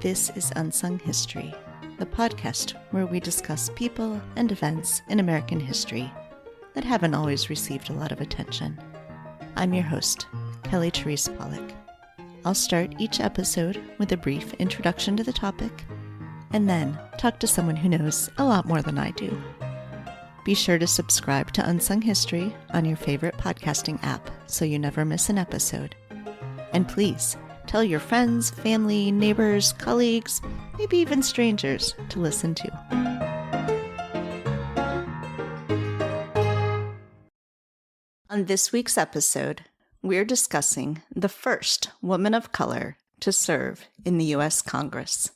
This is Unsung History, the podcast where we discuss people and events in American history that haven't always received a lot of attention. I'm your host, Kelly Therese Pollock. I'll start each episode with a brief introduction to the topic, and then talk to someone who knows a lot more than I do. Be sure to subscribe to Unsung History on your favorite podcasting app so you never miss an episode. And please, tell your friends, family, neighbors, colleagues, maybe even strangers to listen to. On this week's episode, we're discussing the first woman of color to serve in the U.S. Congress,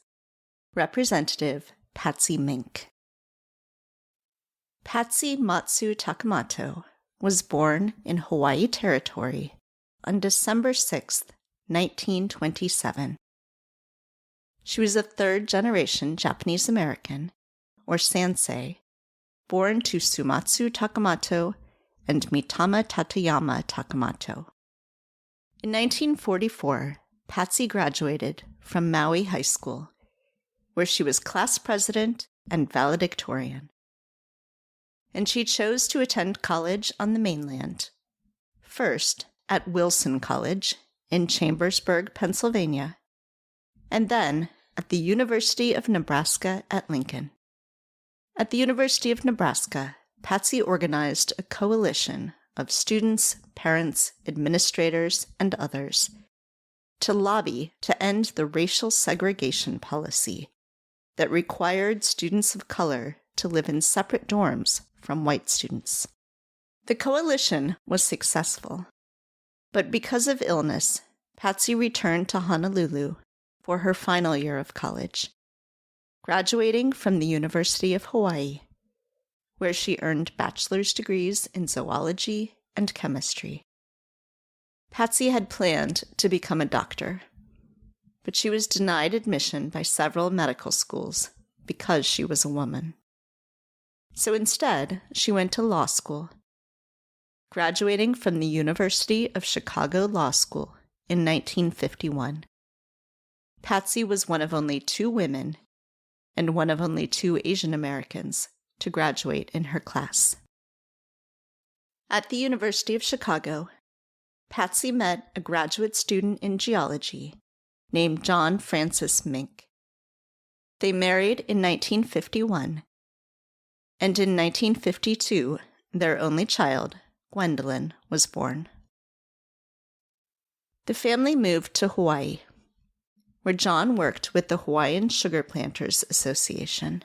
Representative Patsy Mink. Patsy Matsu Takemoto was born in Hawaii Territory on December 6th, 1927. She was a third-generation Japanese American, or Sansei, born to Sumatsu Takemoto and Mitama Tateyama Takemoto. In 1944, Patsy graduated from Maui High School, where she was class president and valedictorian. And she chose to attend college on the mainland, first at Wilson College in Chambersburg, Pennsylvania, and then at the University of Nebraska at Lincoln. At the University of Nebraska, Patsy organized a coalition of students, parents, administrators, and others to lobby to end the racial segregation policy that required students of color to live in separate dorms from white students. The coalition was successful, but because of illness, Patsy returned to Honolulu for her final year of college, graduating from the University of Hawaii, where she earned bachelor's degrees in zoology and chemistry. Patsy had planned to become a doctor, but she was denied admission by several medical schools because she was a woman. So instead, she went to law school, graduating from the University of Chicago Law School in 1951. Patsy was one of only two women and one of only two Asian Americans to graduate in her class. At the University of Chicago, Patsy met a graduate student in geology named John Francis Mink. They married in 1951, and in 1952, their only child, Gwendolyn, was born. The family moved to Hawaii, where John worked with the Hawaiian Sugar Planters Association.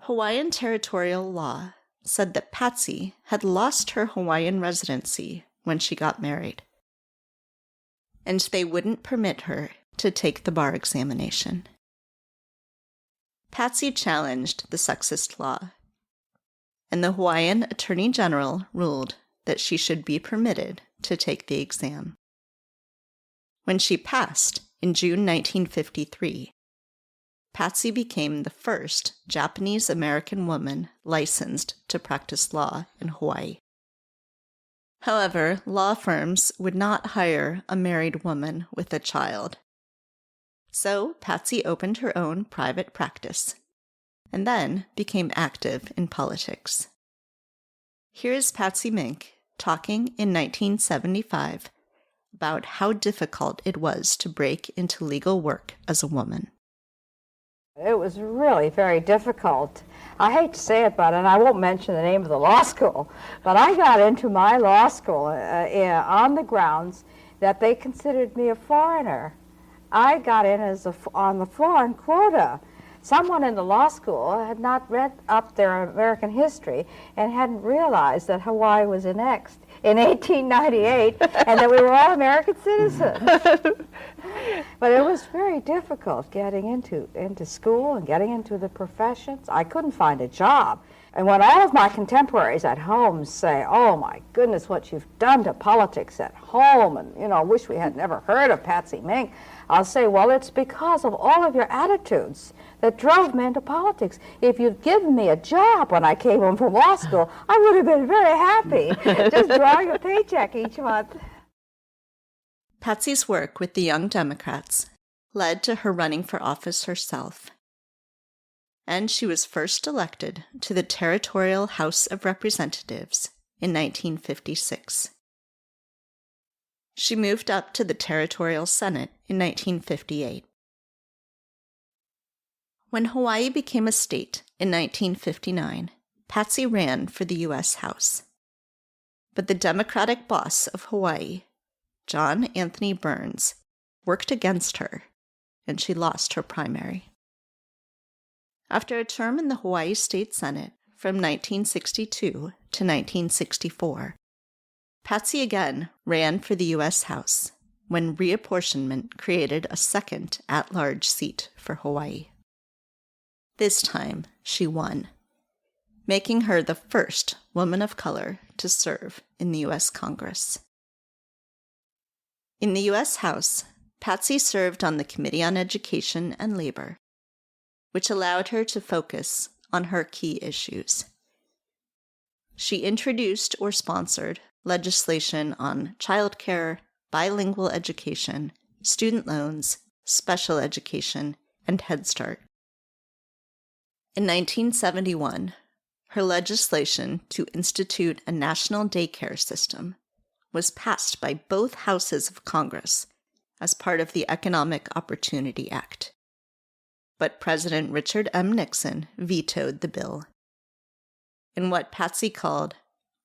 Hawaiian territorial law said that Patsy had lost her Hawaiian residency when she got married, and they wouldn't permit her to take the bar examination. Patsy challenged the sexist law, and the Hawaiian Attorney General ruled that she should be permitted to take the exam. When she passed in June 1953, Patsy became the first Japanese American woman licensed to practice law in Hawaii. However, law firms would not hire a married woman with a child. So Patsy opened her own private practice, and then became active in politics. Here is Patsy Mink talking in 1975 about how difficult it was to break into legal work as a woman. It was really very difficult. I hate to say it, but, and I won't mention the name of the law school, but I got into my law school on the grounds that they considered me a foreigner. I got in on the foreign quota. Someone in the law school had not read up their American history and hadn't realized that Hawaii was annexed in 1898 and that we were all American citizens. But it was very difficult getting into school and getting into the professions. I couldn't find a job. And when all of my contemporaries at home say, oh my goodness, what you've done to politics at home, and wish we had never heard of Patsy Mink, I'll say, well, it's because of all of your attitudes that drove me into politics. If you'd given me a job when I came home from law school, I would have been very happy just drawing a paycheck each month. Patsy's work with the Young Democrats led to her running for office herself, and she was first elected to the Territorial House of Representatives in 1956. She moved up to the Territorial Senate in 1958. When Hawaii became a state in 1959, Patsy ran for the U.S. House. But the Democratic boss of Hawaii, John Anthony Burns, worked against her, and she lost her primary. After a term in the Hawaii State Senate from 1962 to 1964, Patsy again ran for the U.S. House when reapportionment created a second at-large seat for Hawaii. This time, she won, making her the first woman of color to serve in the U.S. Congress. In the U.S. House, Patsy served on the Committee on Education and Labor, which allowed her to focus on her key issues. She introduced or sponsored legislation on childcare, bilingual education, student loans, special education, and Head Start. In 1971, her legislation to institute a national daycare system was passed by both houses of Congress as part of the Economic Opportunity Act. But President Richard M. Nixon vetoed the bill, in what Patsy called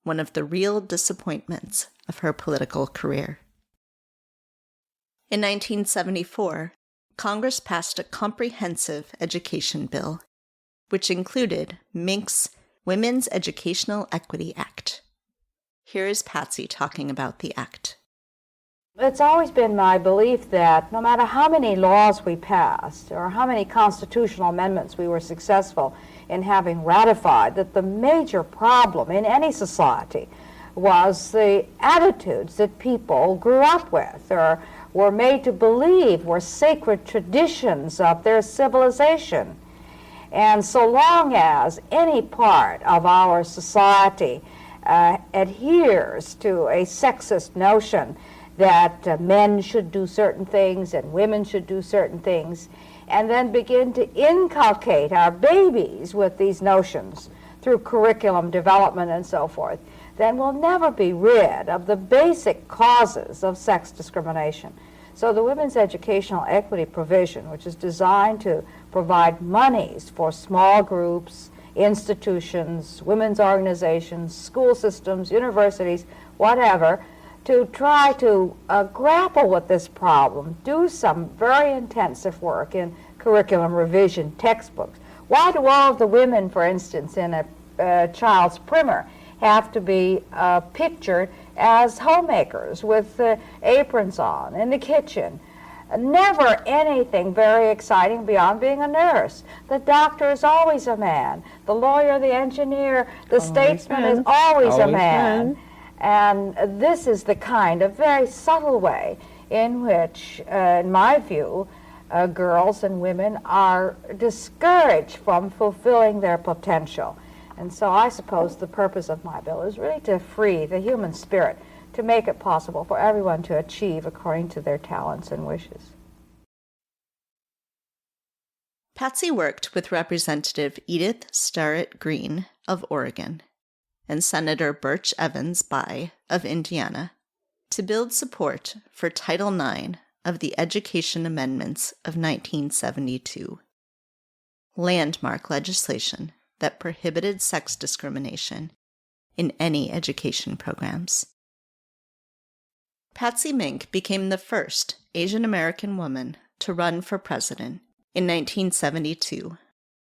one of the real disappointments of her political career. In 1974, Congress passed a comprehensive education bill, which included Mink's Women's Educational Equity Act. Here is Patsy talking about the act. It's always been my belief that no matter how many laws we passed or how many constitutional amendments we were successful in having ratified, that the major problem in any society was the attitudes that people grew up with or were made to believe were sacred traditions of their civilization. And so long as any part of our society adheres to a sexist notion that men should do certain things and women should do certain things, and then begin to inculcate our babies with these notions through curriculum development and so forth, then we'll never be rid of the basic causes of sex discrimination. So the Women's Educational Equity provision, which is designed to provide monies for small groups, institutions, women's organizations, school systems, universities, whatever, to try to grapple with this problem, do some very intensive work in curriculum revision textbooks. Why do all of the women, for instance, in a child's primer have to be pictured as homemakers with aprons on in the kitchen? Never anything very exciting beyond being a nurse. The doctor is always a man. The lawyer, the engineer, the statesman is always a man. And this is the kind of very subtle way in which, in my view, girls and women are discouraged from fulfilling their potential. And so I suppose the purpose of my bill is really to free the human spirit, to make it possible for everyone to achieve according to their talents and wishes. Patsy worked with Representative Edith Starrett Green of Oregon and Senator Birch Evans Bayh of Indiana to build support for Title IX of the Education Amendments of 1972, landmark legislation that prohibited sex discrimination in any education programs. Patsy Mink became the first Asian American woman to run for president in 1972,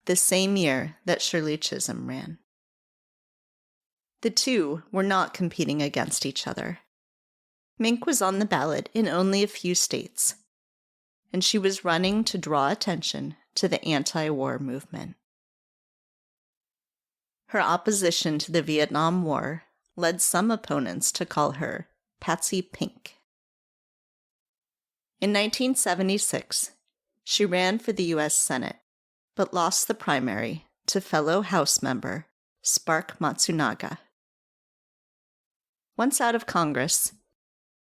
the same year that Shirley Chisholm ran. The two were not competing against each other. Mink was on the ballot in only a few states, and she was running to draw attention to the anti-war movement. Her opposition to the Vietnam War led some opponents to call her Patsy Pink. In 1976, she ran for the U.S. Senate, but lost the primary to fellow House member Spark Matsunaga. Once out of Congress,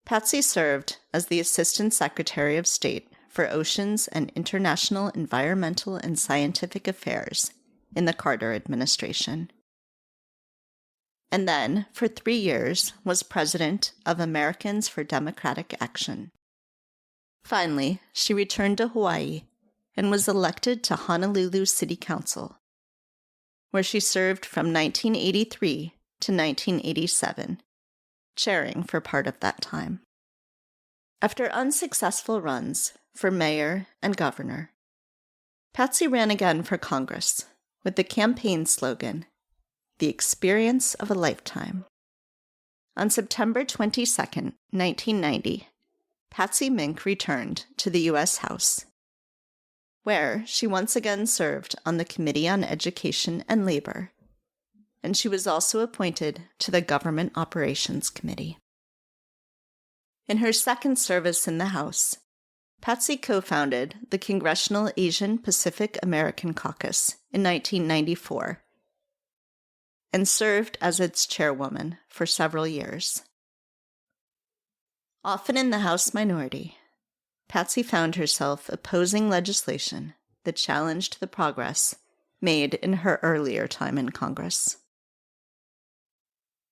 Patsy served as the Assistant Secretary of State for Oceans and International Environmental and Scientific Affairs in the Carter administration. And then, for 3 years, was president of Americans for Democratic Action. Finally, she returned to Hawaii and was elected to Honolulu City Council, where she served from 1983 to 1987, chairing for part of that time. After unsuccessful runs for mayor and governor, Patsy ran again for Congress with the campaign slogan, "The Experience of a Lifetime." On September 22, 1990, Patsy Mink returned to the U.S. House, where she once again served on the Committee on Education and Labor, and she was also appointed to the Government Operations Committee. In her second service in the House, Patsy co-founded the Congressional Asian Pacific American Caucus in 1994 and served as its chairwoman for several years. Often in the House minority, Patsy found herself opposing legislation that challenged the progress made in her earlier time in Congress.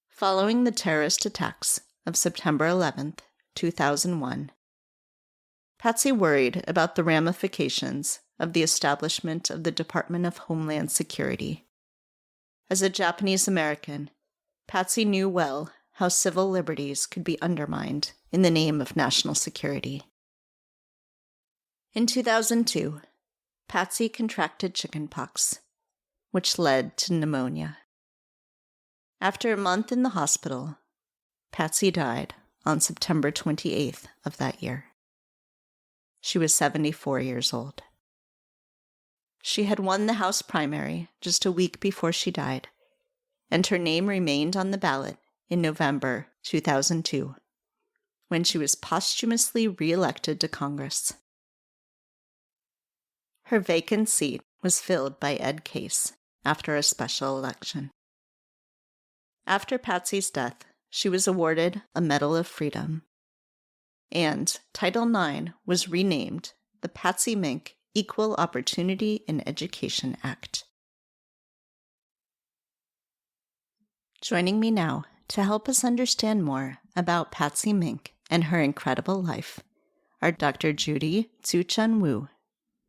Following the terrorist attacks of September 11, 2001, Patsy worried about the ramifications of the establishment of the Department of Homeland Security. As a Japanese American, Patsy knew well how civil liberties could be undermined in the name of national security. In 2002, Patsy contracted chickenpox, which led to pneumonia. After a month in the hospital, Patsy died on September 28th of that year. She was 74 years old. She had won the House primary just a week before she died, and her name remained on the ballot in November 2002, when she was posthumously re-elected to Congress. Her vacant seat was filled by Ed Case after a special election. After Patsy's death, she was awarded a Medal of Freedom, and Title IX was renamed the Patsy Mink Equal Opportunity in Education Act. Joining me now to help us understand more about Patsy Mink and her incredible life are Dr. Judy Tzu-Chun,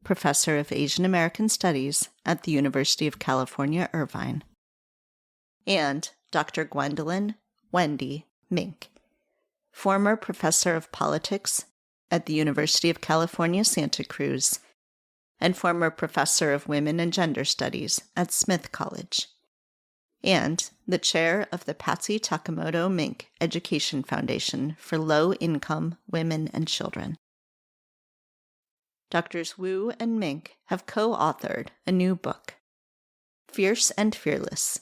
Professor of Asian American Studies at the University of California, Irvine, and Dr. Gwendolyn Wendy Mink, former Professor of Politics at the University of California, Santa Cruz, and former Professor of Women and Gender Studies at Smith College, and the chair of the Patsy Takemoto Mink Education Foundation for Low-Income Women and Children. Drs. Wu and Mink have co-authored a new book, Fierce and Fearless,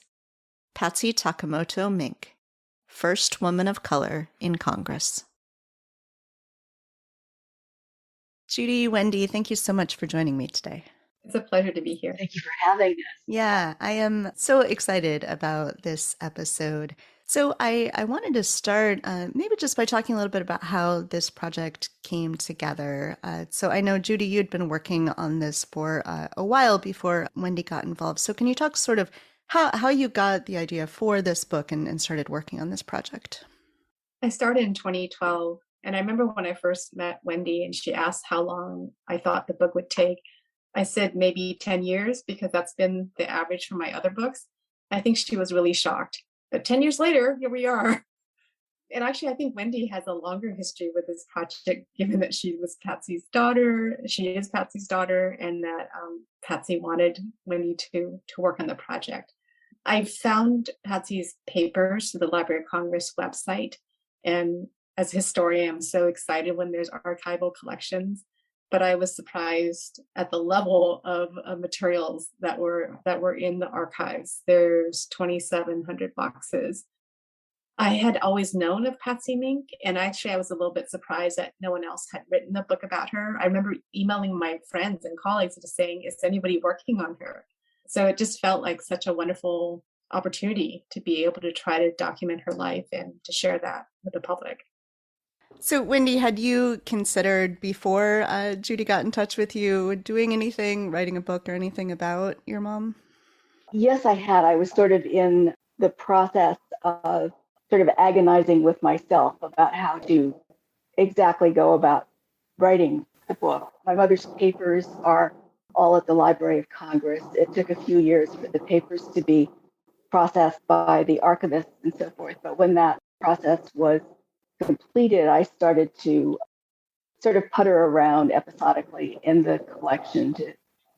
Patsy Takemoto Mink, First Woman of Color in Congress. Judy, Wendy, thank you so much for joining me today. It's a pleasure to be here. Thank you for having us. Yeah, I am so excited about this episode. So I wanted to start maybe just by talking a little bit about how this project came together. So I know, Judy, you'd been working on this for a while before Wendy got involved. So can you talk sort of how you got the idea for this book and started working on this project? I started in 2012, and I remember when I first met Wendy and she asked how long I thought the book would take. I said maybe 10 years because that's been the average for my other books. I think she was really shocked. But 10 years later, here we are. And actually, I think Wendy has a longer history with this project, given that she was Patsy's daughter. She is Patsy's daughter, and that Patsy wanted Wendy to work on the project. I found Patsy's papers through the Library of Congress website. And as a historian, I'm so excited when there's archival collections. But I was surprised at the level of materials that were in the archives. There's 2,700 boxes. I had always known of Patsy Mink, and actually I was a little bit surprised that no one else had written a book about her. I remember emailing my friends and colleagues and just saying, is anybody working on her? So it just felt like such a wonderful opportunity to be able to try to document her life and to share that with the public. So, Wendy, had you considered before Judy got in touch with you doing anything, writing a book or anything about your mom? Yes, I had. I was sort of in the process of sort of agonizing with myself about how to exactly go about writing the book. My mother's papers are all at the Library of Congress. It took a few years for the papers to be processed by the archivists and so forth. But when that process was completed, I started to sort of putter around episodically in the collection to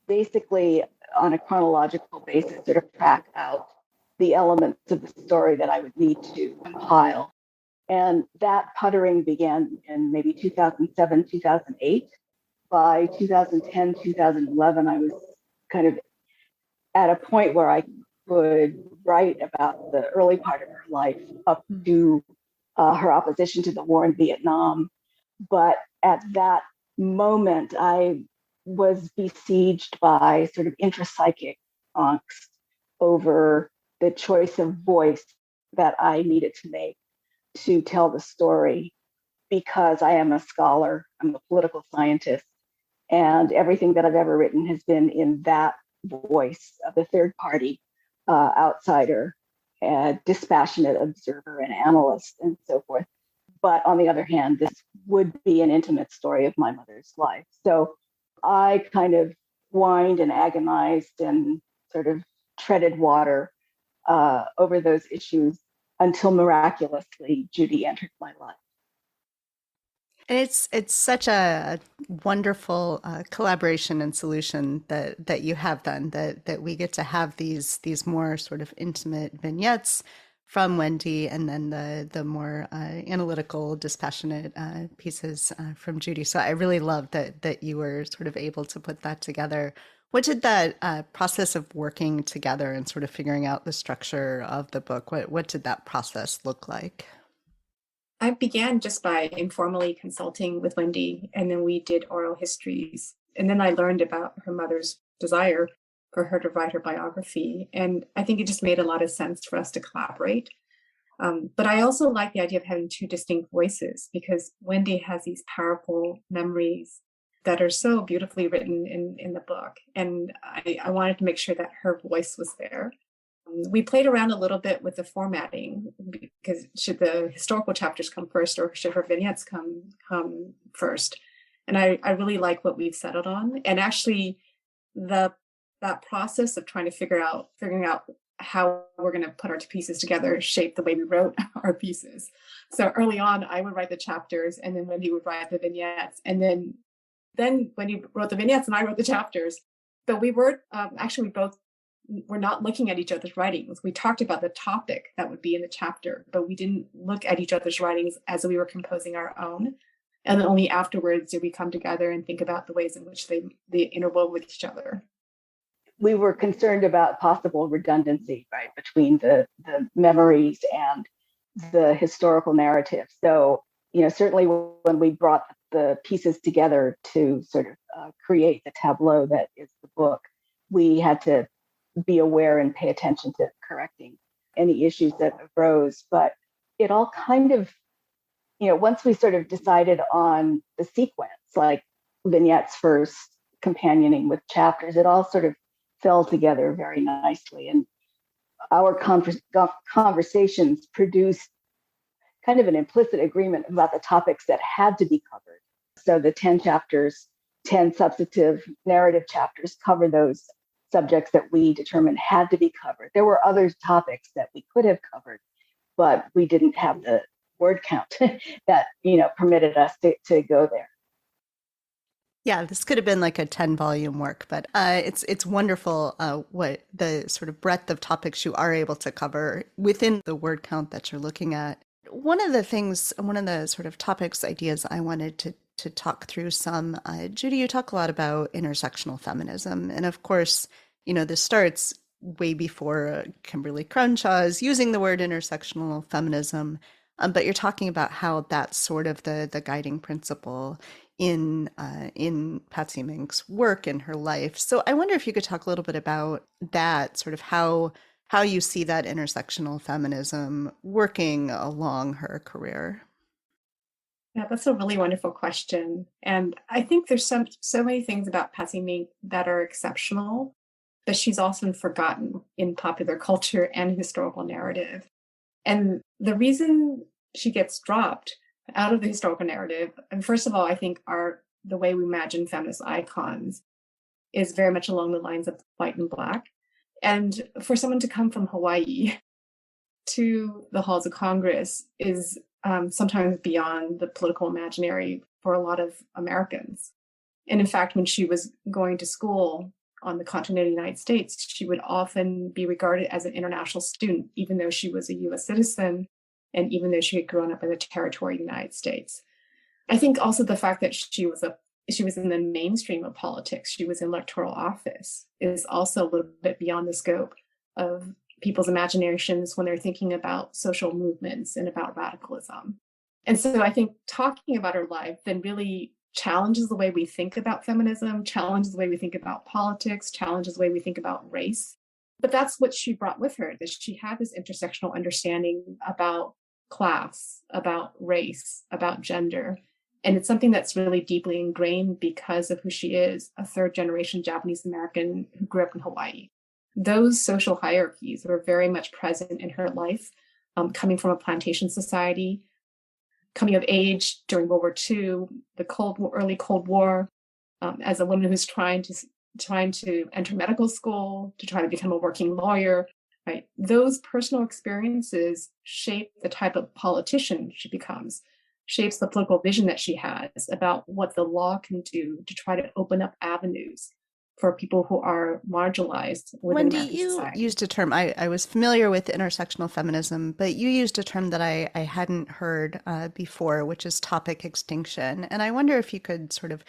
basically, on a chronological basis, sort of track out the elements of the story that I would need to compile. And that puttering began in maybe 2007, 2008. By 2010, 2011, I was kind of at a point where I could write about the early part of her life up to her opposition to the war in Vietnam. But at that moment, I was besieged by sort of intrapsychic angst over the choice of voice that I needed to make to tell the story because I am a scholar, I'm a political scientist, and everything that I've ever written has been in that voice of the third party outsider, dispassionate observer and analyst, and so forth. But on the other hand, this would be an intimate story of my mother's life. So I kind of whined and agonized and sort of treaded water over those issues until miraculously Judy entered my life. And it's such a wonderful collaboration and solution that you have done, that we get to have these more sort of intimate vignettes from Wendy, and then the more analytical, dispassionate pieces from Judy. So I really love that you were sort of able to put that together. What did that process of working together and sort of figuring out the structure of the book, what did that process look like? I began just by informally consulting with Wendy, and then we did oral histories. And then I learned about her mother's desire for her to write her biography. And I think it just made a lot of sense for us to collaborate. But I also like the idea of having two distinct voices, because Wendy has these powerful memories that are so beautifully written in the book. And I wanted to make sure that her voice was there. We played around a little bit with the formatting, because should the historical chapters come first, or should her vignettes come first? And I really like what we've settled on. And actually, that process of trying to figuring out how we're going to put our two pieces together shaped the way we wrote our pieces. So early on, I would write the chapters, and then Wendy would write the vignettes, and then Wendy wrote the vignettes, and I wrote the chapters. But we were actually both. We're not looking at each other's writings. We talked about the topic that would be in the chapter, but we didn't look at each other's writings as we were composing our own. And then only afterwards did we come together and think about the ways in which they interwove with each other. We were concerned about possible redundancy, right, between the memories and the historical narrative. So, certainly when we brought the pieces together to sort of create the tableau that is the book, we had to be aware and pay attention to correcting any issues that arose. But it all kind of, once we sort of decided on the sequence, like vignettes first, companioning with chapters, it all sort of fell together very nicely. And our conversations produced kind of an implicit agreement about the topics that had to be covered. So the 10 chapters, 10 substantive narrative chapters cover those subjects that we determined had to be covered. There were other topics that we could have covered, but we didn't have the word count that permitted us to go there. Yeah, this could have been like a 10-volume work, but it's wonderful what the sort of breadth of topics you are able to cover within the word count that you're looking at. One of the sort of topics, ideas I wanted to talk through some, Judy, you talk a lot about intersectional feminism. And of course, this starts way before Kimberly Cronshaw's using the word intersectional feminism. But you're talking about how that's sort of the guiding principle in Patsy Mink's work in her life. So I wonder if you could talk a little bit about that, sort of how you see that intersectional feminism working along her career. Yeah, that's a really wonderful question. And I think there's so many things about Patsy Mink that are exceptional, but she's often forgotten in popular culture and historical narrative. And the reason she gets dropped out of the historical narrative, and first of all, I think the way we imagine feminist icons is very much along the lines of white and black. And for someone to come from Hawaii to the halls of Congress is sometimes beyond the political imaginary for a lot of Americans. And in fact, when she was going to school on the continent of the United States, she would often be regarded as an international student, even though she was a US citizen and even though she had grown up in the territory of the United States. I think also the fact that she was in the mainstream of politics, she was in electoral office, is also a little bit beyond the scope of people's imaginations when they're thinking about social movements and about radicalism. And so I think talking about her life then really challenges the way we think about feminism, challenges the way we think about politics, challenges the way we think about race. But that's what she brought with her, that she had this intersectional understanding about class, about race, about gender. And it's something that's really deeply ingrained because of who she is, a third generation Japanese American who grew up in Hawaii. Those social hierarchies were very much present in her life, coming from a plantation society, coming of age during World War II, the early Cold War, as a woman who's trying to enter medical school, to try to become a working lawyer, right? Those personal experiences shape the type of politician she becomes, shapes the political vision that she has about what the law can do to try to open up avenues for people who are marginalized within Wendy, American you society. used a term, I was familiar with intersectional feminism, but you used a term that I hadn't heard before, which is topic extinction. And I wonder if you could sort of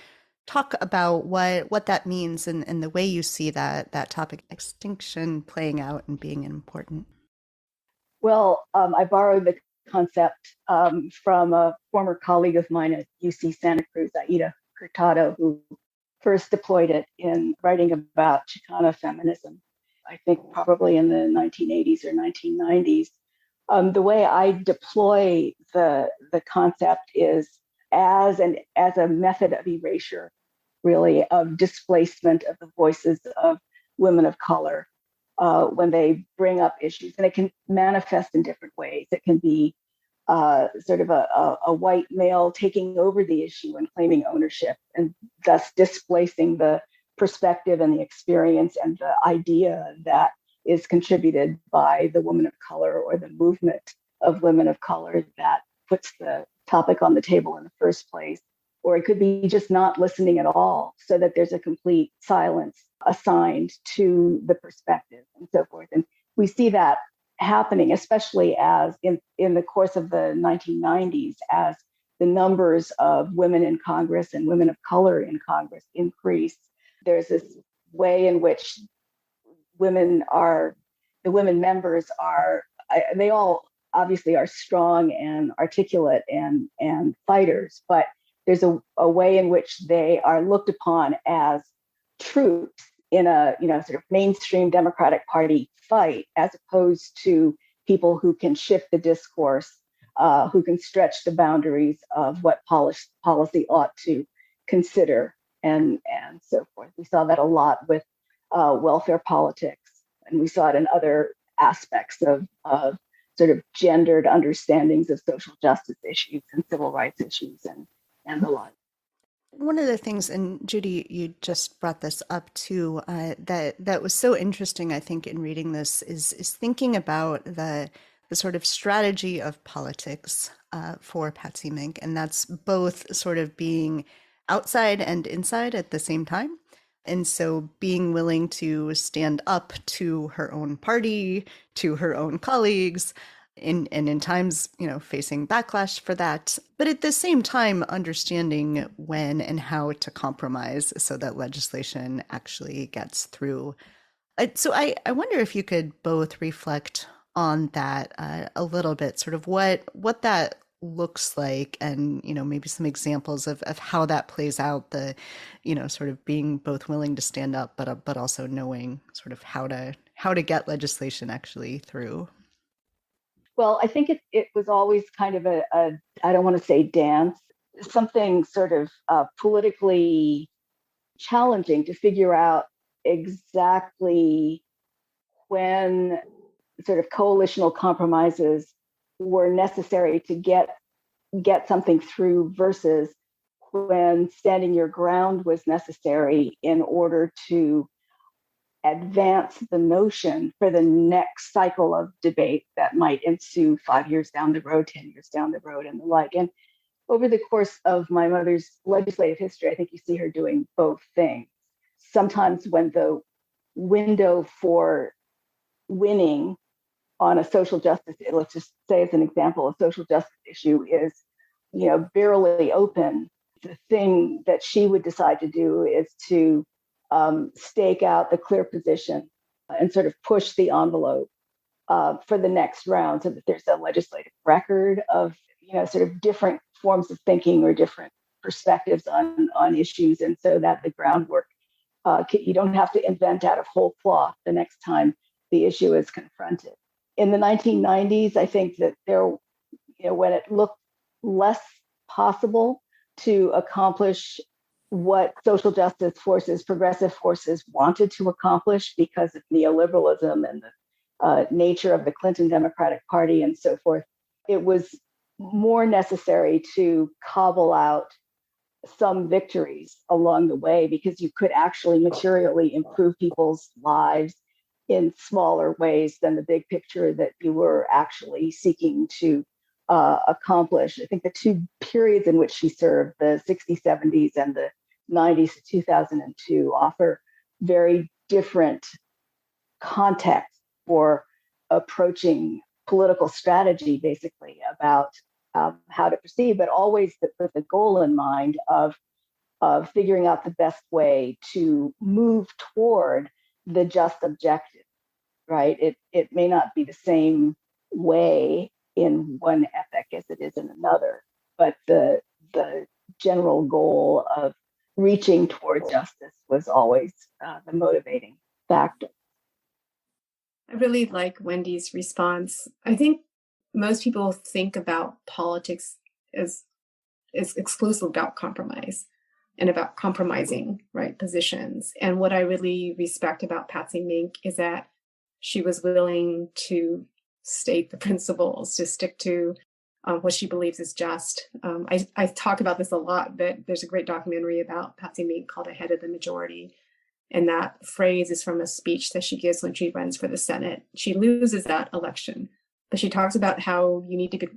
talk about what that means and the way you see that topic extinction playing out and being important. Well, I borrowed the concept from a former colleague of mine at UC Santa Cruz, Aida Hurtado, who first deployed it in writing about Chicana feminism, I think probably in the 1980s or 1990s. The way I deploy the concept is as a method of erasure, really, of displacement of the voices of women of color when they bring up issues. And it can manifest in different ways. It can be sort of a white male taking over the issue and claiming ownership, and thus displacing the perspective and the experience and the idea that is contributed by the woman of color or the movement of women of color that puts the topic on the table in the first place. Or it could be just not listening at all, so that there's a complete silence assigned to the perspective and so forth. And we see that happening, especially as in the course of the 1990s, as the numbers of women in Congress and women of color in Congress increased. There's this way in which the women members they all obviously are strong and articulate and fighters, but there's a way in which they are looked upon as troops in a sort of mainstream Democratic Party fight, as opposed to people who can shift the discourse, who can stretch the boundaries of what policy ought to consider, and so forth. We saw that a lot with welfare politics, and we saw it in other aspects of sort of gendered understandings of social justice issues and civil rights issues and the like. One of the things, and Judy, you just brought this up too, that was so interesting, I think, in reading this is thinking about the sort of strategy of politics for Patsy Mink, and that's both sort of being outside and inside at the same time. And so being willing to stand up to her own party, to her own colleagues, and in times, facing backlash for that, but at the same time, understanding when and how to compromise so that legislation actually gets through. So I wonder if you could both reflect on that a little bit, sort of what that looks like, and maybe some examples of how that plays out, the sort of being both willing to stand up but also knowing sort of how to get legislation actually through. Well, I think it was always kind of I don't want to say dance, something sort of politically challenging to figure out exactly when sort of coalitional compromises were necessary to get something through versus when standing your ground was necessary in order to advance the notion for the next cycle of debate that might ensue 5 years down the road, 10 years down the road, and the like. And over the course of my mother's legislative history, I think you see her doing both things. Sometimes when the window for winning on a social justice, let's just say as an example, a social justice issue is, barely open, the thing that she would decide to do is to stake out the clear position and sort of push the envelope for the next round so that there's a legislative record of, sort of different forms of thinking or different perspectives on issues. And so that the groundwork, you don't have to invent out of whole cloth the next time the issue is confronted. In the 1990s, I think that when it looked less possible to accomplish what social justice forces, progressive forces wanted to accomplish because of neoliberalism and the nature of the Clinton Democratic Party and so forth, it was more necessary to cobble out some victories along the way because you could actually materially improve people's lives in smaller ways than the big picture that you were actually seeking to accomplish. I think the two periods in which she served, the 60s, 70s, and the 90s to 2002, offer very different context for approaching political strategy, basically, about how to proceed, but always with the goal in mind of figuring out the best way to move toward the just objective, right? It may not be the same way in one epoch as it is in another, but the general goal of reaching toward justice was always the motivating factor. I really like Wendy's response. I think most people think about politics as exclusive about compromise and about compromising, right, positions. And what I really respect about Patsy Mink is that she was willing to state the principles, to stick to what she believes is just. I talk about this a lot, but there's a great documentary about Patsy Mink called Ahead of the Majority. And that phrase is from a speech that she gives when she runs for the Senate. She loses that election, but she talks about how you need to be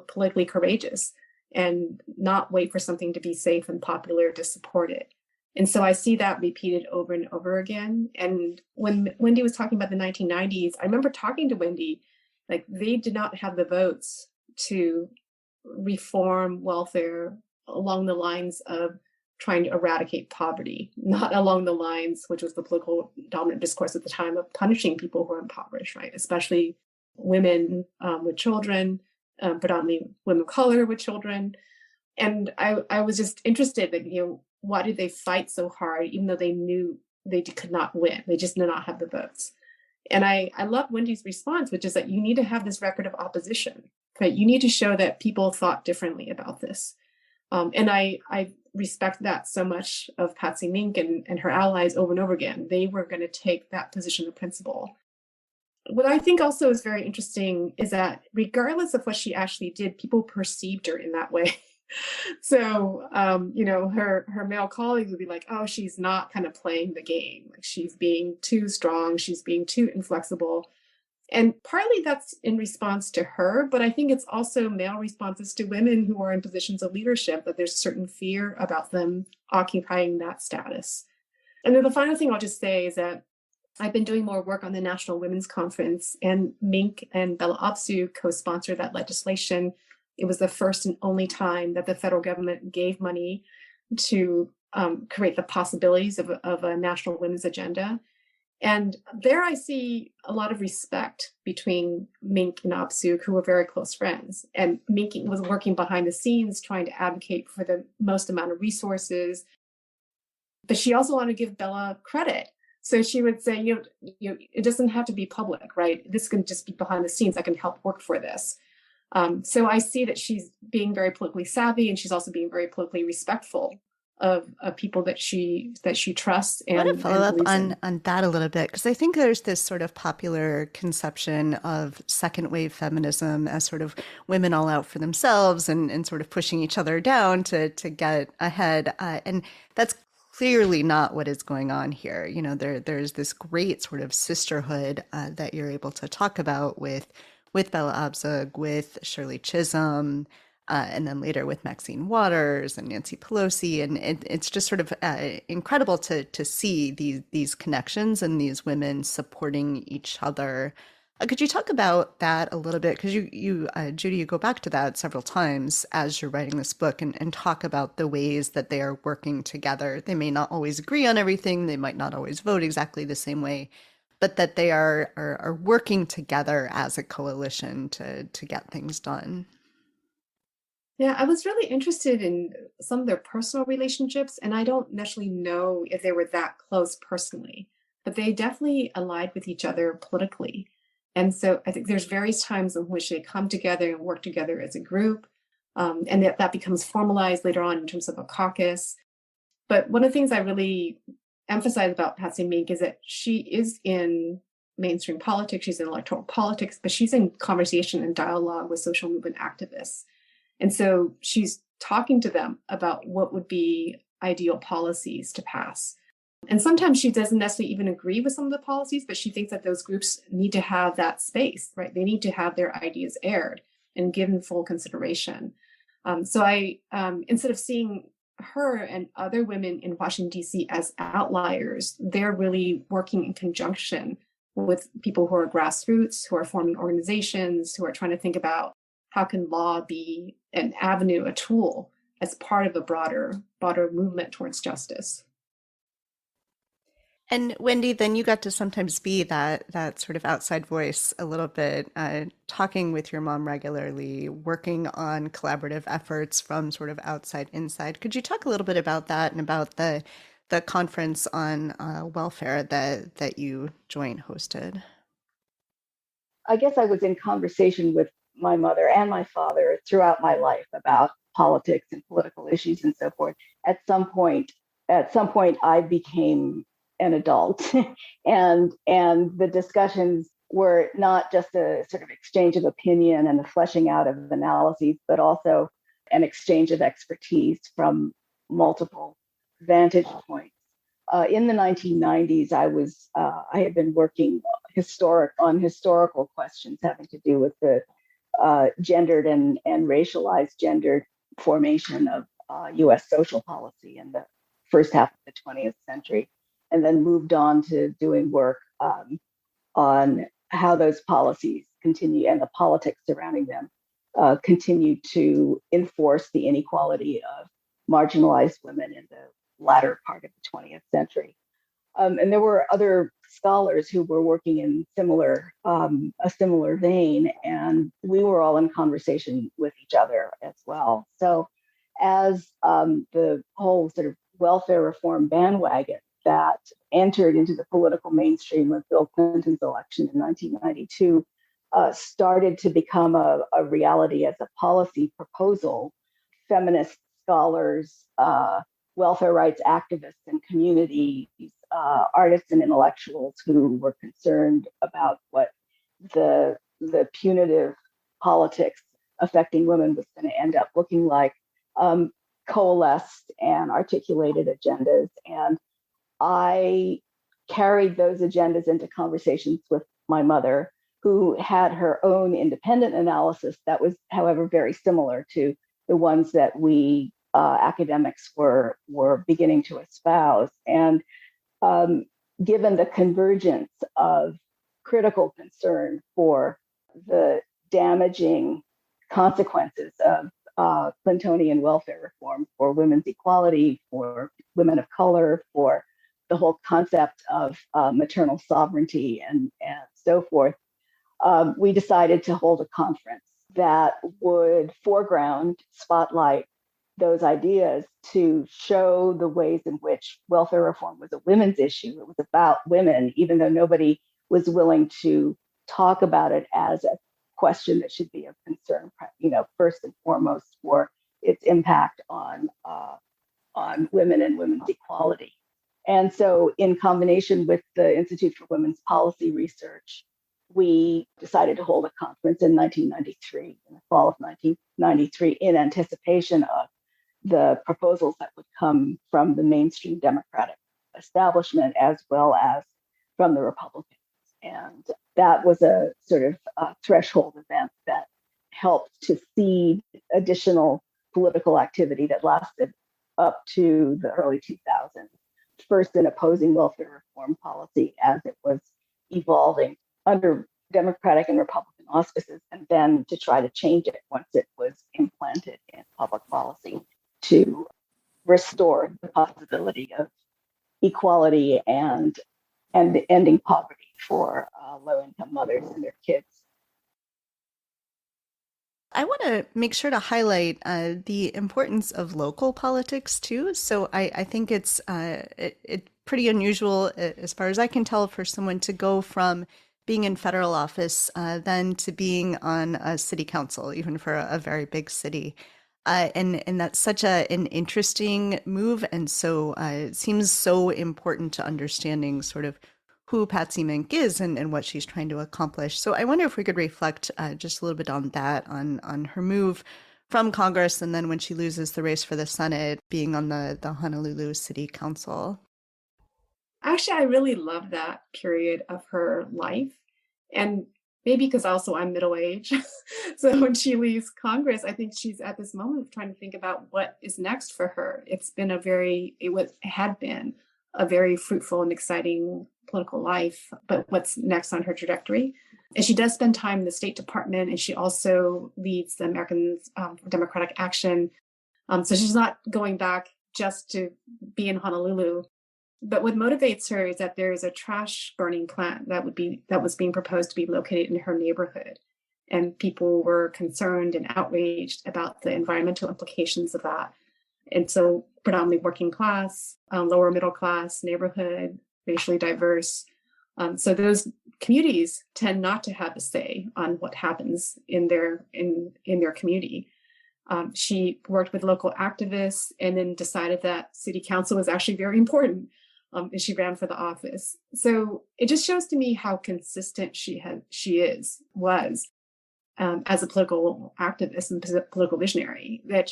politically courageous and not wait for something to be safe and popular to support it. And so I see that repeated over and over again. And when Wendy was talking about the 1990s, I remember talking to Wendy, like they did not have the votes to reform welfare along the lines of trying to eradicate poverty, not along the lines, which was the political dominant discourse at the time, of punishing people who are impoverished, right? Especially women with children, predominantly women of color with children. And I was just interested that, why did they fight so hard, even though they knew they could not win? They just did not have the votes. And I love Wendy's response, which is that you need to have this record of opposition, right? You need to show that people thought differently about this. And I respect that so much of Patsy Mink and her allies over and over again. They were going to take that position of principle. What I think also is very interesting is that regardless of what she actually did, people perceived her in that way. So, her male colleagues would be like, oh, she's not kind of playing the game. Like she's being too strong. She's being too inflexible. And partly that's in response to her, but I think it's also male responses to women who are in positions of leadership, that there's certain fear about them occupying that status. And then the final thing I'll just say is that I've been doing more work on the National Women's Conference, and Mink and Bella Abzug co-sponsored that legislation. It was the first and only time that the federal government gave money to create the possibilities of a national women's agenda. And there I see a lot of respect between Mink and Abzug, who were very close friends. And Mink was working behind the scenes trying to advocate for the most amount of resources. But she also wanted to give Bella credit. So she would say, it doesn't have to be public, right? This can just be behind the scenes. I can help work for this. So I see that she's being very politically savvy, and she's also being very politically respectful of people that she trusts. And I want to follow up believes on, in. on that a little bit, because I think there's this sort of popular conception of second wave feminism as sort of women all out for themselves and sort of pushing each other down to get ahead. And that's clearly not what is going on here. You know, there's this great sort of sisterhood that you're able to talk about with Bella Abzug, with Shirley Chisholm, and then later with Maxine Waters and Nancy Pelosi. And it's just sort of incredible to see these connections and these women supporting each other. Could you talk about that a little bit? Because you Judy, you go back to that several times as you're writing this book and talk about the ways that they are working together. They may not always agree on everything. They might not always vote exactly the same way, but that they are working together as a coalition to get things done. Yeah, I was really interested in some of their personal relationships, and I don't necessarily know if they were that close personally, but they definitely allied with each other politically. And so I think there's various times in which they come together and work together as a group, and that becomes formalized later on in terms of a caucus. But one of the things I really emphasize about Patsy Mink is that she is in mainstream politics, she's in electoral politics, but she's in conversation and dialogue with social movement activists. And so she's talking to them about what would be ideal policies to pass. And sometimes she doesn't necessarily even agree with some of the policies, but she thinks that those groups need to have that space, right? They need to have their ideas aired and given full consideration. So I, instead of seeing her and other women in Washington, D.C. as outliers, they're really working in conjunction with people who are grassroots, who are forming organizations, who are trying to think about how can law be an avenue, a tool, as part of a broader movement towards justice. And Wendy, then you got to sometimes be that sort of outside voice a little bit, talking with your mom regularly, working on collaborative efforts from sort of outside inside. Could you talk a little bit about that and about the conference on welfare that you joint hosted? I guess I was in conversation with my mother and my father throughout my life about politics and political issues and so forth. At some point, I became an adult, and the discussions were not just a sort of exchange of opinion and the fleshing out of analyses, but also an exchange of expertise from multiple vantage points. In the 1990s, I had been working on historical questions having to do with the gendered and racialized gendered formation of U.S. social policy in the first half of the 20th century, and then moved on to doing work on how those policies continue and the politics surrounding them continue to enforce the inequality of marginalized women in the latter part of the 20th century. And there were other scholars who were working in a similar vein, and we were all in conversation with each other as well. So as the whole sort of welfare reform bandwagon that entered into the political mainstream with Bill Clinton's election in 1992 started to become a reality as a policy proposal, feminist scholars, welfare rights activists and communities, artists and intellectuals who were concerned about what the punitive politics affecting women was going to end up looking like, coalesced and articulated agendas. And I carried those agendas into conversations with my mother, who had her own independent analysis that was, however, very similar to the ones that we academics were beginning to espouse. And given the convergence of critical concern for the damaging consequences of Clintonian welfare reform for women's equality, for women of color, for the whole concept of maternal sovereignty and so forth, we decided to hold a conference that would foreground, spotlight those ideas to show the ways in which welfare reform was a women's issue. It was about women, even though nobody was willing to talk about it as a question that should be of concern, first and foremost for its impact on women and women's equality. And so in combination with the Institute for Women's Policy Research, we decided to hold a conference in 1993, in the fall of 1993, in anticipation of the proposals that would come from the mainstream Democratic establishment as well as from the Republicans. And that was a sort of threshold event that helped to seed additional political activity that lasted up to the early 2000s. First in opposing welfare reform policy as it was evolving under Democratic and Republican auspices, and then to try to change it once it was implanted in public policy to restore the possibility of equality and ending poverty for low-income mothers and their kids. I want to make sure to highlight the importance of local politics too. So I think it's pretty unusual, as far as I can tell, for someone to go from being in federal office then to being on a city council, even for a very big city. And that's such an interesting move. And so it seems so important to understanding sort of who Patsy Mink is and what she's trying to accomplish. So I wonder if we could reflect just a little bit on that, on her move from Congress, and then when she loses the race for the Senate, being on the Honolulu City Council. Actually, I really love that period of her life. And maybe because also I'm middle-aged. So when she leaves Congress, I think she's at this moment of trying to think about what is next for her. It had been a very fruitful and exciting political life, but what's next on her trajectory? And she does spend time in the State Department, and she also leads the American Democratic Action. So she's not going back just to be in Honolulu. But what motivates her is that there is a trash burning plant that was being proposed to be located in her neighborhood. And people were concerned and outraged about the environmental implications of that. And so predominantly working class, lower middle class neighborhood, racially diverse. So those communities tend not to have a say on what happens in their community. She worked with local activists and then decided that city council was actually very important. And she ran for the office. So it just shows to me how consistent she was as a political activist and political visionary, that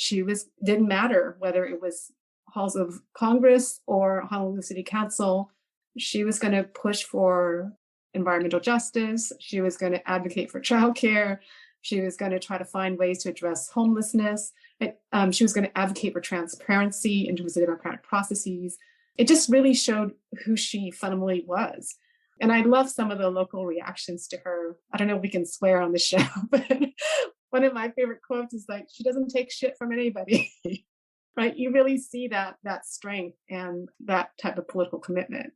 didn't matter whether it was halls of Congress or Honolulu City Council. She was going to push for environmental justice. She was going to advocate for childcare. She was going to try to find ways to address homelessness. She was going to advocate for transparency in terms of democratic processes. It just really showed who she fundamentally was. And I love some of the local reactions to her. I don't know if we can swear on the show, but one of my favorite quotes is like, she doesn't take shit from anybody, right? You really see that strength and that type of political commitment.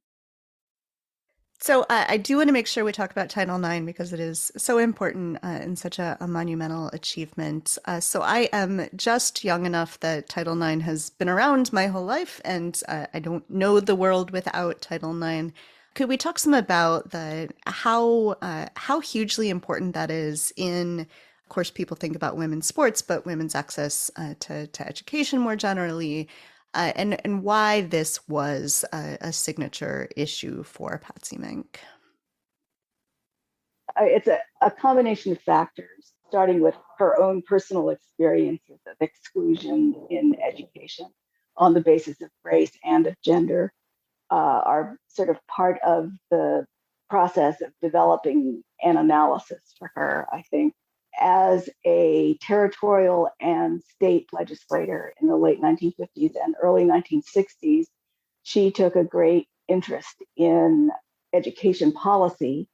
So I do want to make sure we talk about Title IX because it is so important and such a monumental achievement. So I am just young enough that Title IX has been around my whole life, and I don't know the world without Title IX. Could we talk some about how hugely important that is in, of course, people think about women's sports, but women's access to education more generally, and why this was a signature issue for Patsy Mink? It's a combination of factors, starting with her own personal experiences of exclusion in education on the basis of race and of gender, are sort of part of the process of developing an analysis for her, I think. As a territorial and state legislator in the late 1950s and early 1960s, she took a great interest in education policy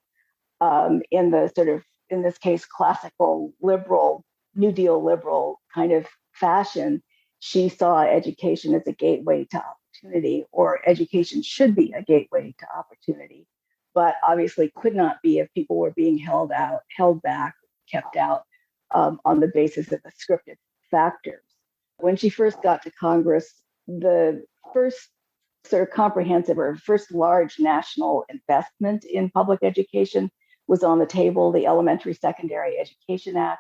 in the sort of, in this case, classical liberal, New Deal liberal kind of fashion. She saw education as a gateway to opportunity, or education should be a gateway to opportunity, but obviously could not be if people were being held back, kept out on the basis of the scripted factors. When she first got to Congress, the first sort of comprehensive or first large national investment in public education was on the table, the Elementary Secondary Education Act.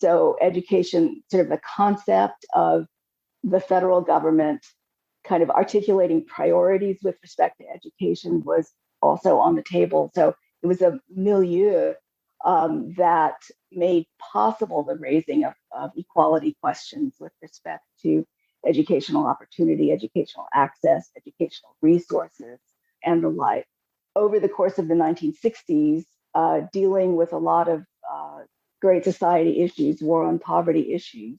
So education, sort of the concept of the federal government kind of articulating priorities with respect to education was also on the table. So it was a milieu that made possible the raising of equality questions with respect to educational opportunity, educational access, educational resources, and the like. Over the course of the 1960s, dealing with a lot of Great Society issues, war on poverty issues,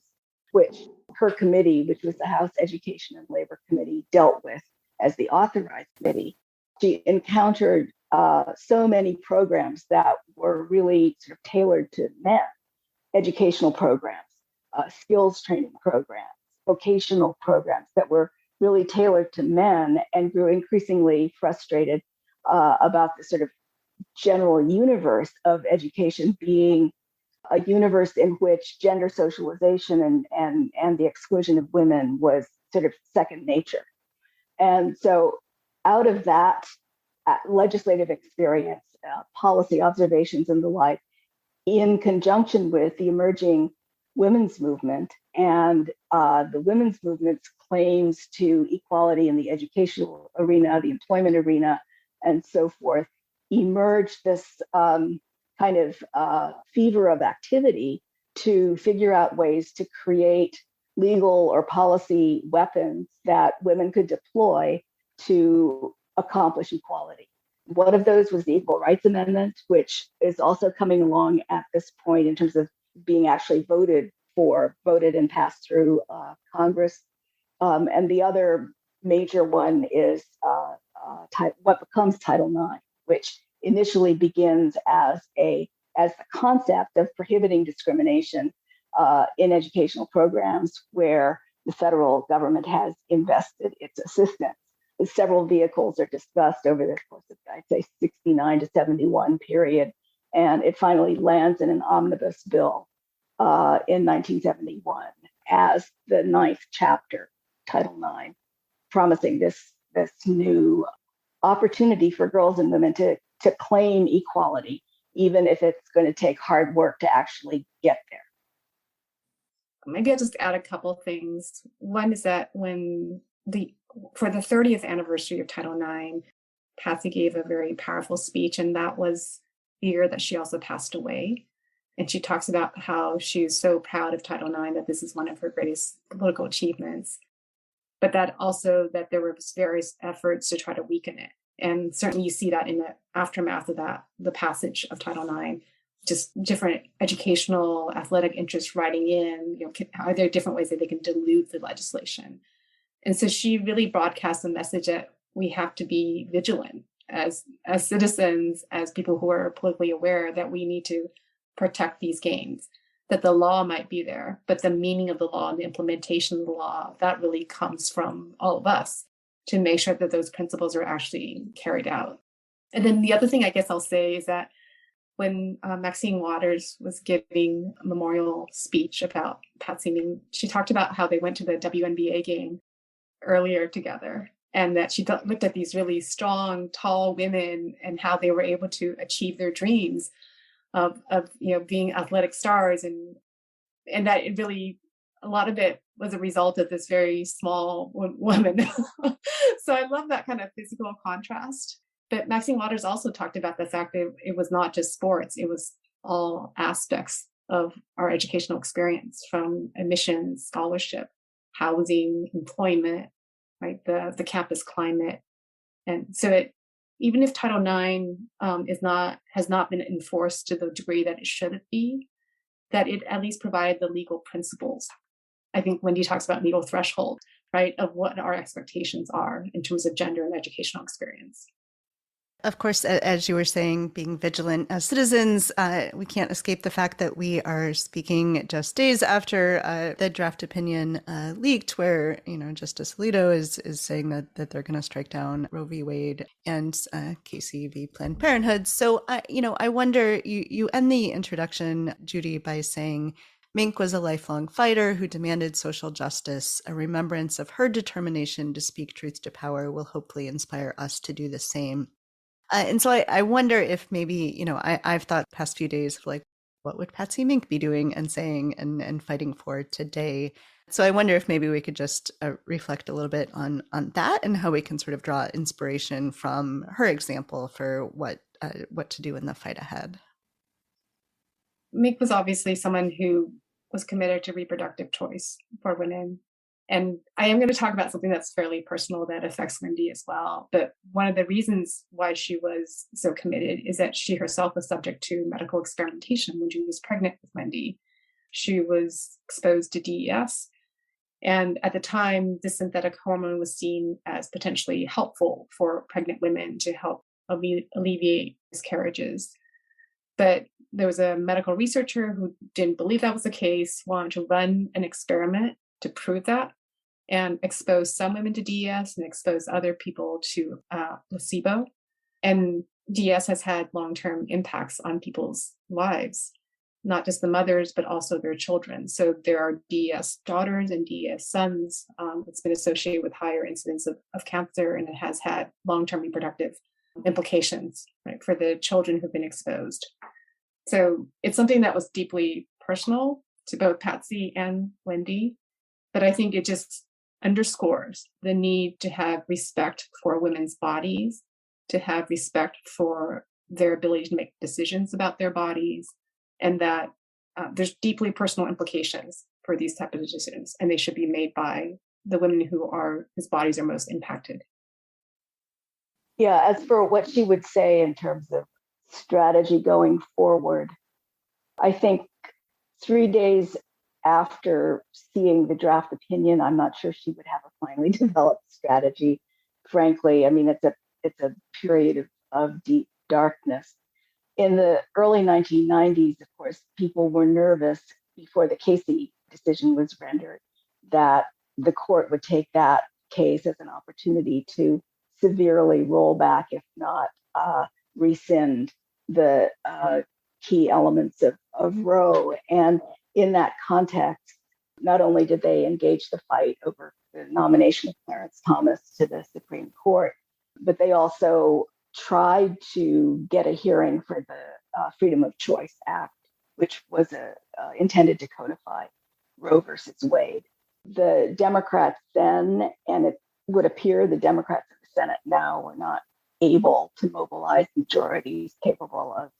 which her committee, which was the House Education and Labor Committee, dealt with as the authorized committee. She encountered so many programs that were really sort of tailored to men, educational programs, skills training programs, vocational programs that were really tailored to men, and grew increasingly frustrated about the sort of general universe of education being a universe in which gender socialization and the exclusion of women was sort of second nature. And so out of that legislative experience, policy observations and the like, in conjunction with the emerging women's movement and the women's movement's claims to equality in the educational arena, the employment arena, and so forth, emerged this kind of fever of activity to figure out ways to create legal or policy weapons that women could deploy to accomplish equality. One of those was the Equal Rights Amendment, which is also coming along at this point in terms of being actually voted and passed through Congress. And the other major one is what becomes Title IX, which initially begins as the concept of prohibiting discrimination in educational programs where the federal government has invested its assistance. Several vehicles are discussed over the course of, I'd say, 69 to 71 period, and it finally lands in an omnibus bill in 1971 as the ninth chapter, Title IX, promising this new opportunity for girls and women to claim equality, even if it's going to take hard work to actually get there. Maybe I'll just add a couple things. One is that for the 30th anniversary of Title IX, Patsy gave a very powerful speech, and that was the year that she also passed away. And she talks about how she's so proud of Title IX, that this is one of her greatest political achievements, but that also that there were various efforts to try to weaken it. And certainly you see that in the aftermath of that, the passage of Title IX, just different educational, athletic interests writing in, are there different ways that they can dilute the legislation? And so she really broadcasts the message that we have to be vigilant as citizens, as people who are politically aware, that we need to protect these gains, that the law might be there, but the meaning of the law and the implementation of the law, that really comes from all of us to make sure that those principles are actually carried out. And then the other thing I guess I'll say is that when Maxine Waters was giving a memorial speech about Patsy Mink, she talked about how they went to the WNBA game earlier together, and that she looked at these really strong, tall women and how they were able to achieve their dreams of being athletic stars, and that it really, a lot of it was a result of this very small woman. So I love that kind of physical contrast. But Maxine Waters also talked about the fact that it was not just sports, it was all aspects of our educational experience, from admissions, scholarship, housing, employment, right, the campus climate. And so even if Title IX has not been enforced to the degree that it should be, that it at least provided the legal principles. I think Wendy talks about legal threshold, right, of what our expectations are in terms of gender and educational experience. Of course, as you were saying, being vigilant as citizens, we can't escape the fact that we are speaking just days after the draft opinion leaked, where Justice Alito is saying that they're going to strike down Roe v. Wade and Casey v. Planned Parenthood. So, I wonder, you end the introduction, Judy, by saying Mink was a lifelong fighter who demanded social justice. A remembrance of her determination to speak truth to power will hopefully inspire us to do the same. And so I wonder if maybe, I've thought past few days of like, what would Patsy Mink be doing and saying and fighting for today? So I wonder if maybe we could just reflect a little bit on that and how we can sort of draw inspiration from her example for what to do in the fight ahead. Mink was obviously someone who was committed to reproductive choice for women. And I am going to talk about something that's fairly personal that affects Wendy as well. But one of the reasons why she was so committed is that she herself was subject to medical experimentation when she was pregnant with Wendy. She was exposed to DES. And at the time, the synthetic hormone was seen as potentially helpful for pregnant women to help alleviate miscarriages. But there was a medical researcher who didn't believe that was the case, wanted to run an experiment to prove that and expose some women to DES and expose other people to placebo. And DES has had long-term impacts on people's lives, not just the mothers, but also their children. So there are DES daughters and DES sons. It's been associated with higher incidence of cancer, and it has had long-term reproductive implications, right, for the children who've been exposed. So it's something that was deeply personal to both Patsy and Wendy, but I think it just underscores the need to have respect for women's bodies, to have respect for their ability to make decisions about their bodies, and that there's deeply personal implications for these types of decisions, and they should be made by the women whose bodies are most impacted. Yeah, as for what she would say in terms of strategy going forward, I think 3 days after seeing the draft opinion, I'm not sure she would have a finely developed strategy. Frankly, I mean, it's a period of deep darkness. In the early 1990s, of course, people were nervous before the Casey decision was rendered that the court would take that case as an opportunity to severely roll back, if not rescind the key elements of Roe. And in that context, not only did they engage the fight over the nomination of Clarence Thomas to the Supreme Court, but they also tried to get a hearing for the Freedom of Choice Act, which was intended to codify Roe versus Wade. The Democrats then, and it would appear the Democrats in the Senate now, were not able to mobilize majorities capable of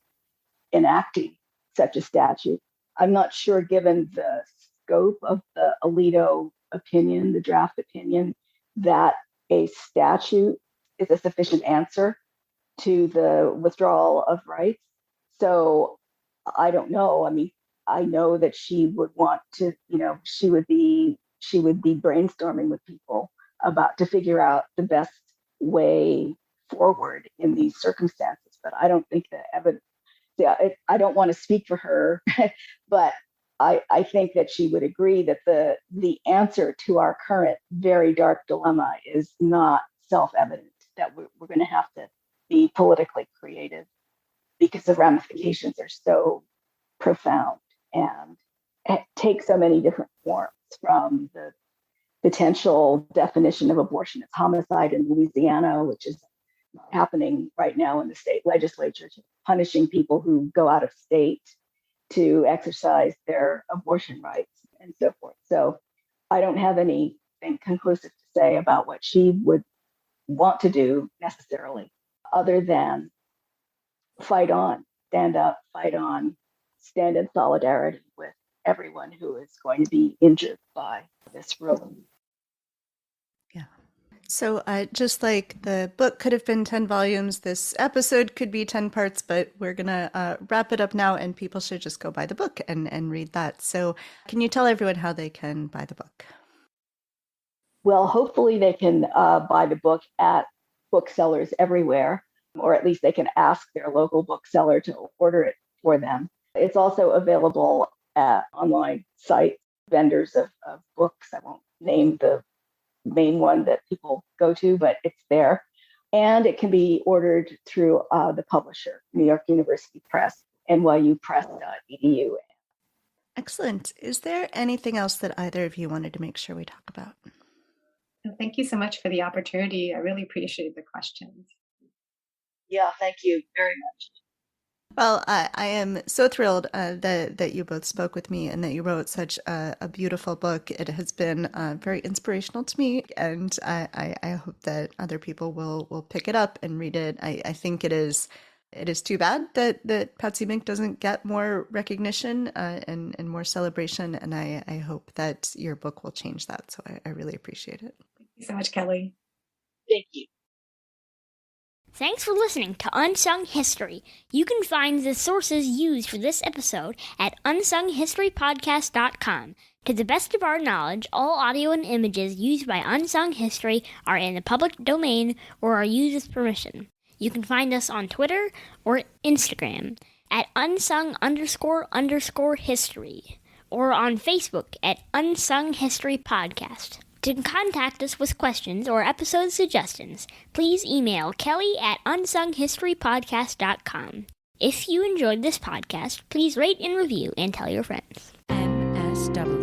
enacting such a statute. I'm not sure, given the scope of the Alito opinion, the draft opinion, that a statute is a sufficient answer to the withdrawal of rights. So I don't know. I mean, I know that she would want to, she would be brainstorming with people to figure out the best way forward in these circumstances. But I don't think the evidence, I don't want to speak for her, but I think that she would agree that the answer to our current very dark dilemma is not self-evident, that we're going to have to be politically creative because the ramifications are so profound and take so many different forms, from the potential definition of abortion as homicide in Louisiana, which is happening right now in the state legislature, to punishing people who go out of state to exercise their abortion rights and so forth. So I don't have anything conclusive to say about what she would want to do necessarily, other than fight on, stand up, fight on, stand in solidarity with everyone who is going to be injured by this rule. Yeah. So just like the book could have been 10 volumes, this episode could be 10 parts, but we're going to wrap it up now, and people should just go buy the book and read that. So can you tell everyone how they can buy the book? Well, hopefully they can buy the book at booksellers everywhere, or at least they can ask their local bookseller to order it for them. It's also available at online sites, vendors of books. I won't name the main one that people go to, but it's there. And it can be ordered through the publisher, New York University Press, nyupress.edu. Excellent. Is there anything else that either of you wanted to make sure we talk about? Thank you so much for the opportunity. I really appreciate the questions. Yeah, thank you very much. Well, I am so thrilled that you both spoke with me and that you wrote such a beautiful book. It has been very inspirational to me, and I hope that other people will pick it up and read it. I think it is too bad that Patsy Mink doesn't get more recognition and more celebration, and I hope that your book will change that. So I really appreciate it. Thank you so much, Kelly. Thank you. Thanks for listening to Unsung History. You can find the sources used for this episode at unsunghistorypodcast.com. To the best of our knowledge, all audio and images used by Unsung History are in the public domain or are used with permission. You can find us on Twitter or Instagram at unsung__history or on Facebook at Unsung History Podcast. To contact us with questions or episode suggestions, please email Kelly at unsunghistorypodcast.com. If you enjoyed this podcast, please rate and review and tell your friends. MSW